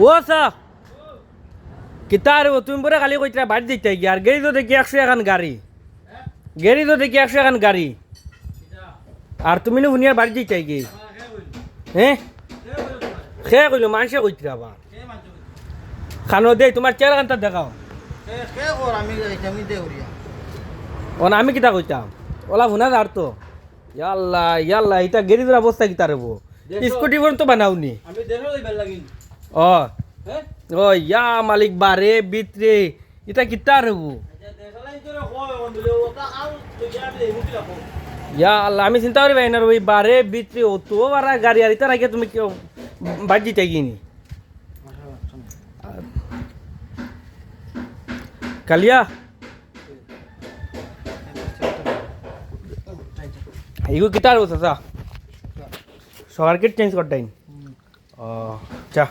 ও সা কিতা রে তুমি পরে খালি কইতরা বাড়ি দিতে কি আর গেরি তো দেখি 100 এখন গাড়ি গেরি তো দেখি 100 এখন গাড়ি আর তুমি নো হুনিয়ার বাড়ি দিতে কি হ্যাঁ খে কইলো মানুষে কইতরা আবার খানো দে তোমার চেহারা কান্তা দেখাও আমি কিতা কইতাম ওলা ভুনা আর তো ইয়াল্লা ইয়াল্লা এটা গেরিজের অবস্থা কিতা রেবো স্কুটি ফোন তো বানাওনি আমি দেখো লইবার লাগিন ও হ্যাঁ ও ইয়া মালিক বারে বিতরে এটা কিতা রেবো আচ্ছা দেখালাই তোরে কয় বন্ধু ওটা আল তো যাবে মুতি রাখো ইয়া আল্লাহ আমি চিন্তা করি ভাই না ওই বারে বিতরে অতো বারা গাড়ি আর এটা রাখে তুমি কেউ বাড়ি দিতে গিনি কালিয়া ইগো কিতার বসা সকার কিট চেঞ্জ করতাইন ও চা